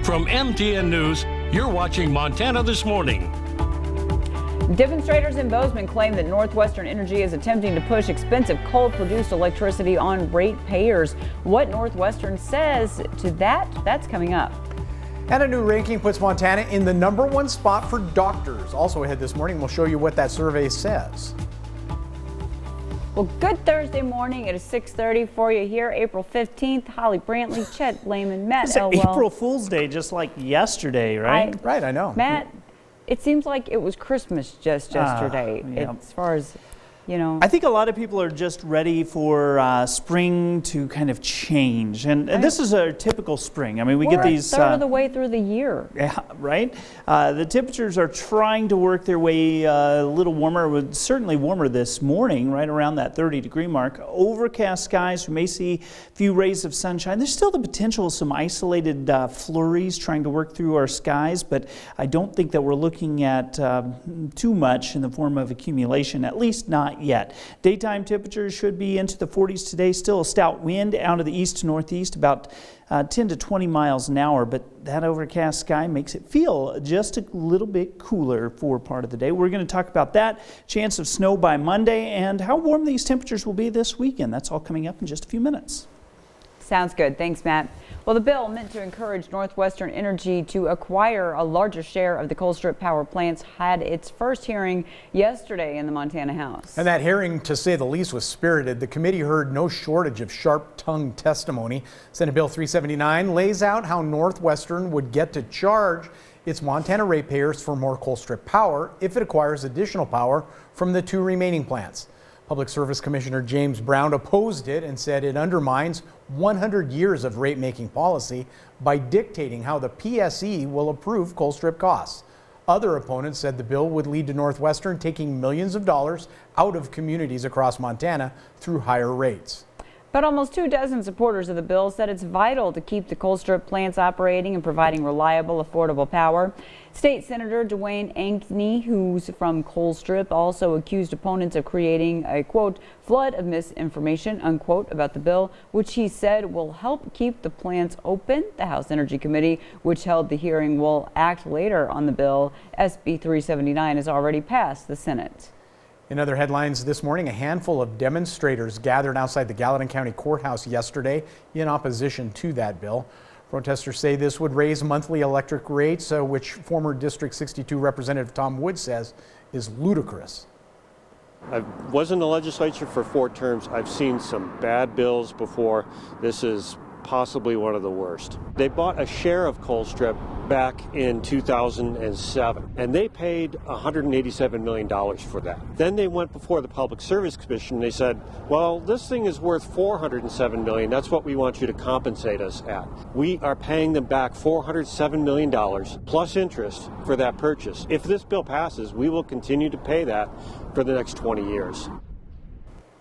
From MTN News, you're watching Montana This Morning. Demonstrators in Bozeman claim that Northwestern Energy is attempting to push expensive coal-produced electricity on ratepayers. What Northwestern says to that's coming up. And a new ranking puts Montana in the #1 spot for doctors. Also ahead this morning, we'll show you what that survey says. Well, good Thursday morning. It is 6:30 for you here, April 15th. Holly Brantley, Chet Lehman, Matt Elwell. April Fool's Day, just like yesterday, right? Right, I know. Matt, it seems like it was Christmas just yesterday. Yeah. As far as, you know. I think a lot of people are just ready for spring to kind of change. And this is a typical spring. I mean, we get these... We're a third of the way through the year. Yeah, right? The temperatures are trying to work their way a little warmer. Certainly warmer this morning, right around that 30-degree mark. Overcast skies. We may see a few rays of sunshine. There's still the potential of some isolated flurries trying to work through our skies, but I don't think that we're looking at too much in the form of accumulation, at least not yet. Daytime temperatures should be into the 40s today. Still a stout wind out of the east to northeast, about 10 to 20 miles an hour, but that overcast sky makes it feel just a little bit cooler for part of the day. We're going to talk about that, chance of snow by Monday, and how warm these temperatures will be this weekend. That's all coming up in just a few minutes. Sounds good. Thanks, Matt. Well, the bill meant to encourage Northwestern Energy to acquire a larger share of the Colstrip power plants had its first hearing yesterday in the Montana House. And that hearing, to say the least, was spirited. The committee heard no shortage of sharp-tongued testimony. Senate Bill 379 lays out how Northwestern would get to charge its Montana ratepayers for more Colstrip power if it acquires additional power from the 2 remaining plants. Public Service Commissioner James Brown opposed it and said it undermines 100 years of rate-making policy by dictating how the PSE will approve Colstrip costs. Other opponents said the bill would lead to Northwestern taking millions of dollars out of communities across Montana through higher rates. But almost 24 supporters of the bill said it's vital to keep the Colstrip plants operating and providing reliable, affordable power. State Senator Dwayne Ankney, who's from Colstrip, also accused opponents of creating a, quote, flood of misinformation, unquote, about the bill, which he said will help keep the plants open. The House Energy Committee, which held the hearing, will act later on the bill. SB 379 has already passed the Senate. In other headlines this morning, a handful of demonstrators gathered outside the Gallatin County Courthouse yesterday in opposition to that bill. Protesters say this would raise monthly electric rates, which former District 62 Representative Tom Wood says is ludicrous. I was in the legislature for 4 terms. I've seen some bad bills before. This is possibly one of the worst. They bought a share of Colstrip back in 2007, and they paid $187 million for that. Then they went before the Public Service Commission and they said, well, this thing is worth $407 million. That's what we want you to compensate us at. We are paying them back $407 million plus interest for that purchase. If this bill passes, we will continue to pay that for the next 20 years.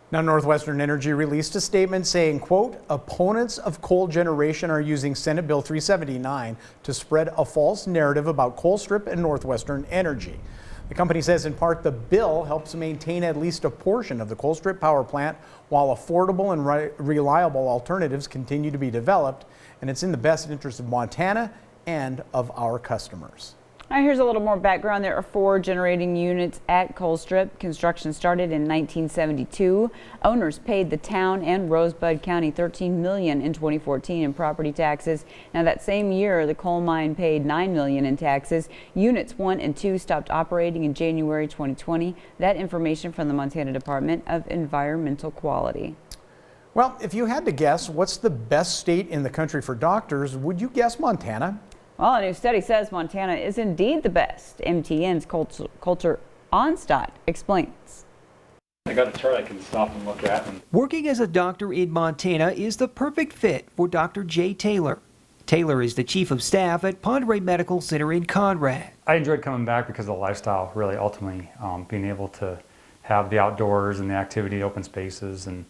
Now, Northwestern Energy released a statement saying, quote, opponents of coal generation are using Senate Bill 379 to spread a false narrative about Colstrip and Northwestern Energy. The company says in part the bill helps maintain at least a portion of the Colstrip power plant while affordable and reliable alternatives continue to be developed, and it's in the best interest of Montana and of our customers. Now here's a little more background. There are 4 generating units at Colstrip. Construction started in 1972. Owners paid the town and Rosebud County $13 million in 2014 in property taxes. Now that same year, the coal mine paid $9 million in taxes. Units 1 and 2 stopped operating in January 2020. That information from the Montana Department of Environmental Quality. Well, if you had to guess what's the best state in the country for doctors, would you guess Montana? Well, a new study says Montana is indeed the best. MTN's Coulter Onstadt explains. I got a chart I can stop and look at. Working as a doctor in Montana is the perfect fit for Dr. Jay Taylor. Taylor is the chief of staff at Padre Medical Center in Conrad. I enjoyed coming back because of the lifestyle, really, ultimately, being able to have the outdoors and the activity, open spaces, and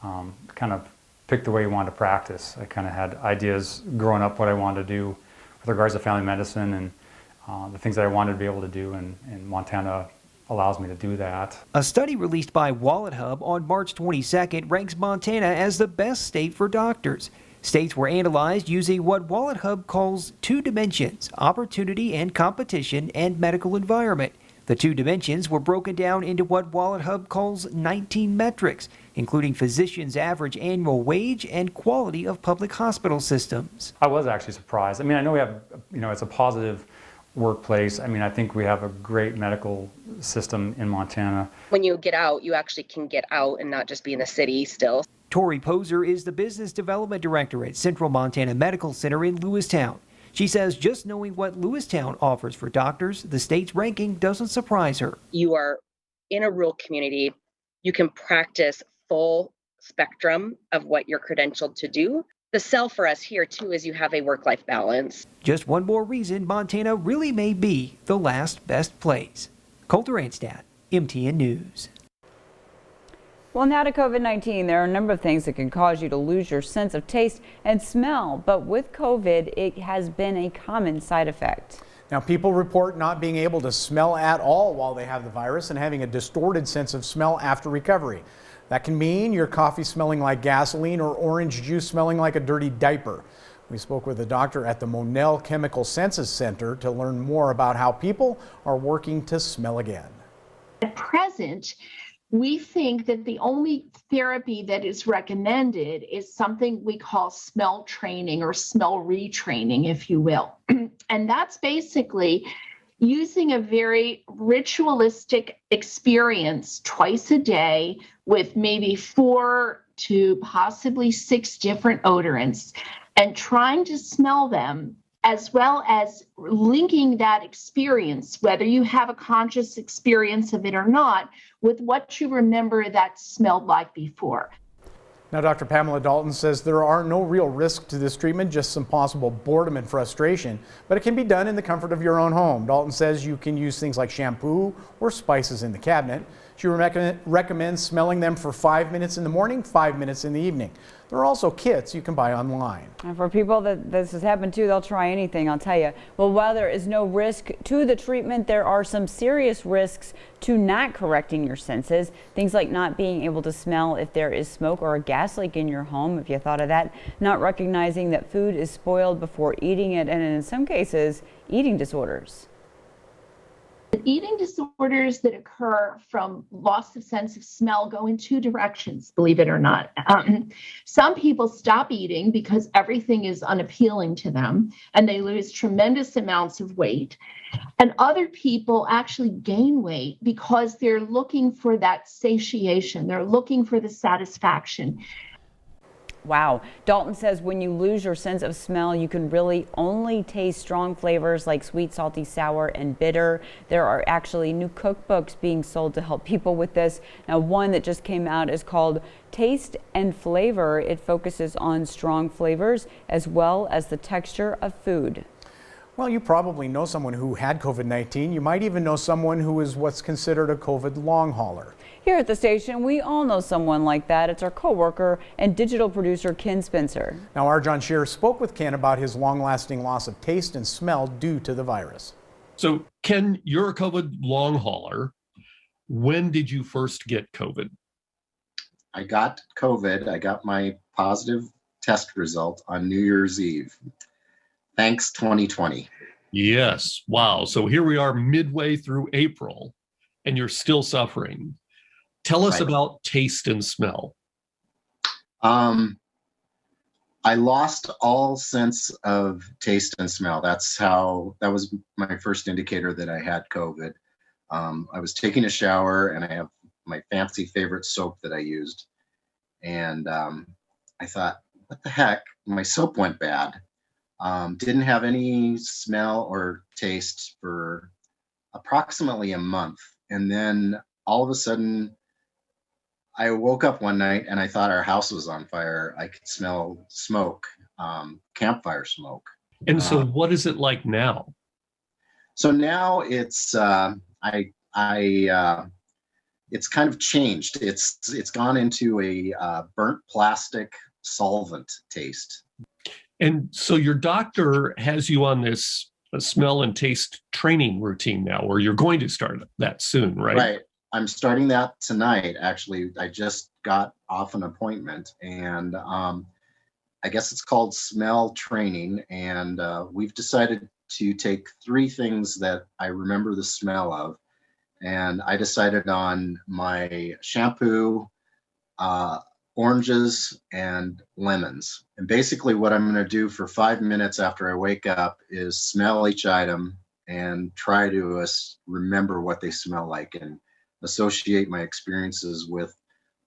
kind of pick the way you wanted to practice. I kind of had ideas growing up what I wanted to do with regards to family medicine and the things that I wanted to be able to do, and Montana allows me to do that. A study released by WalletHub on March 22nd ranks Montana as the best state for doctors. States were analyzed using what WalletHub calls 2 dimensions: opportunity and competition and medical environment. The 2 dimensions were broken down into what WalletHub calls 19 metrics, including physicians' average annual wage and quality of public hospital systems. I was actually surprised. I mean, I know we have, it's a positive workplace. I mean, I think we have a great medical system in Montana. When you get out, you actually can get out and not just be in the city still. Tori Poser is the business development director at Central Montana Medical Center in Lewistown. She says just knowing what Lewistown offers for doctors, the state's ranking doesn't surprise her. You are in a rural community. You can practice full spectrum of what you're credentialed to do. The sell for us here, too, is you have a work-life balance. Just one more reason Montana really may be the last best place. Colter Anstad, MTN News. Well, now to COVID-19, there are a number of things that can cause you to lose your sense of taste and smell, but with COVID, it has been a common side effect. Now, people report not being able to smell at all while they have the virus and having a distorted sense of smell after recovery. That can mean your coffee smelling like gasoline or orange juice smelling like a dirty diaper. We spoke with a doctor at the Monell Chemical Senses Center to learn more about how people are working to smell again. At present, we think that the only therapy that is recommended is something we call smell training or smell retraining, if you will. And that's basically using a very ritualistic experience twice a day with maybe 4 to possibly 6 different odorants and trying to smell them, as well as linking that experience, whether you have a conscious experience of it or not, with what you remember that smelled like before. Now, Dr. Pamela Dalton says there are no real risks to this treatment, just some possible boredom and frustration, but it can be done in the comfort of your own home. Dalton says you can use things like shampoo or spices in the cabinet. She recommends smelling them for 5 minutes in the morning, 5 minutes in the evening. There are also kits you can buy online. And for people that this has happened to, they'll try anything, I'll tell you. Well, while there is no risk to the treatment, there are some serious risks to not correcting your senses. Things like not being able to smell if there is smoke or a gas leak in your home, if you thought of that, not recognizing that food is spoiled before eating it, and in some cases, eating disorders. Eating disorders that occur from loss of sense of smell go in 2 directions, believe it or not. Some people stop eating because everything is unappealing to them and they lose tremendous amounts of weight. And other people actually gain weight because they're looking for that satiation. They're looking for the satisfaction. Wow. Dalton says when you lose your sense of smell, you can really only taste strong flavors like sweet, salty, sour, and bitter. There are actually new cookbooks being sold to help people with this. Now, one that just came out is called Taste and Flavor. It focuses on strong flavors as well as the texture of food. Well, you probably know someone who had COVID-19. You might even know someone who is what's considered a COVID long hauler. Here at the station, we all know someone like that. It's our co-worker and digital producer, Ken Spencer. Now, our John Shearer spoke with Ken about his long-lasting loss of taste and smell due to the virus. So, Ken, you're a COVID long hauler. When did you first get COVID? I got COVID. I got my positive test result on New Year's Eve. Thanks, 2020. Yes. Wow. So here we are midway through April, and you're still suffering. Tell us about taste and smell. I lost all sense of taste and smell. That was my first indicator that I had COVID. I was taking a shower and I have my fancy favorite soap that I used. And I thought, what the heck? My soap went bad. Didn't have any smell or taste for approximately a month. And then all of a sudden, I woke up one night and I thought our house was on fire. I could smell smoke, campfire smoke. And so what is it like now? So now it's it's kind of changed. It's gone into a burnt plastic solvent taste. And so your doctor has you on this smell and taste training routine now, or you're going to start that soon, right? Right. I'm starting that tonight. Actually, I just got off an appointment, and I I guess it's called smell training. And we've decided to take 3 things that I remember the smell of. And I decided on my shampoo, oranges, and lemons. And basically what I'm going to do for 5 minutes after I wake up is smell each item and try to remember what they smell like and associate my experiences with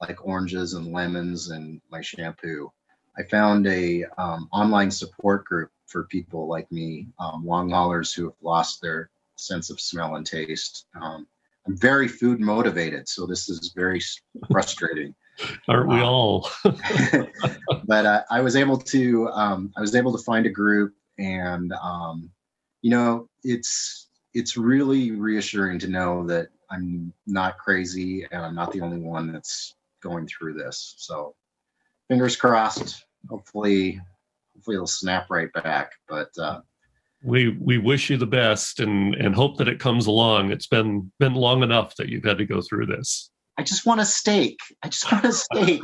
like oranges and lemons and my shampoo. I found a online support group for people like me, long haulers who have lost their sense of smell and taste. I'm very food motivated, so this is very frustrating. Aren't we all? But I was able to find a group, and you know, it's really reassuring to know that I'm not crazy and I'm not the only one that's going through this. So fingers crossed. Hopefully it'll snap right back. But we wish you the best and hope that it comes along. It's been long enough that you've had to go through this. I just want a steak. Okay.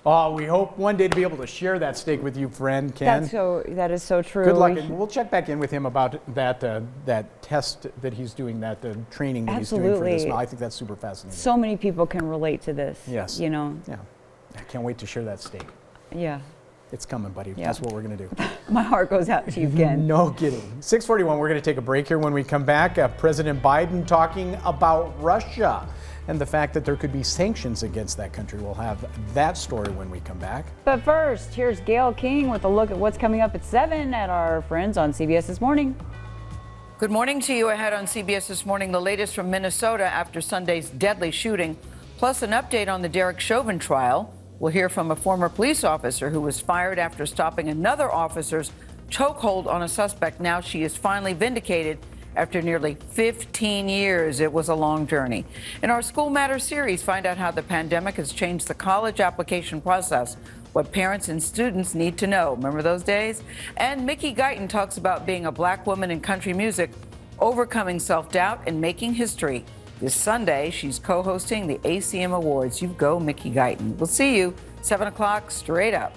Oh, we hope one day to be able to share that steak with you, friend Ken. That is so true. Good luck, and we'll check back in with him about that test that he's doing, that training that he's doing for this. I think that's super fascinating. So many people can relate to this. Yes. You know. Yeah. I can't wait to share that steak. Yeah. It's coming, buddy. Yeah. That's what we're going to do. My heart goes out to you, Ken. No kidding. 6:41, we're going to take a break here. When we come back, President Biden talking about Russia and the fact that there could be sanctions against that country. We'll have that story when we come back. But first, here's Gail King with a look at what's coming up at 7 at our friends on CBS This Morning. Good morning to you. Ahead on CBS This Morning, the latest from Minnesota after Sunday's deadly shooting, plus an update on the Derek Chauvin trial. We'll hear from a former police officer who was fired after stopping another officer's chokehold on a suspect. Now she is finally vindicated after nearly 15 years. It was a long journey. In our School Matters series, find out how the pandemic has changed the college application process, what parents and students need to know. Remember those days? And Mickey Guyton talks about being a black woman in country music, overcoming self-doubt and making history. This Sunday, she's co-hosting the ACM Awards. You go, Mickey Guyton. We'll see you 7 o'clock straight up.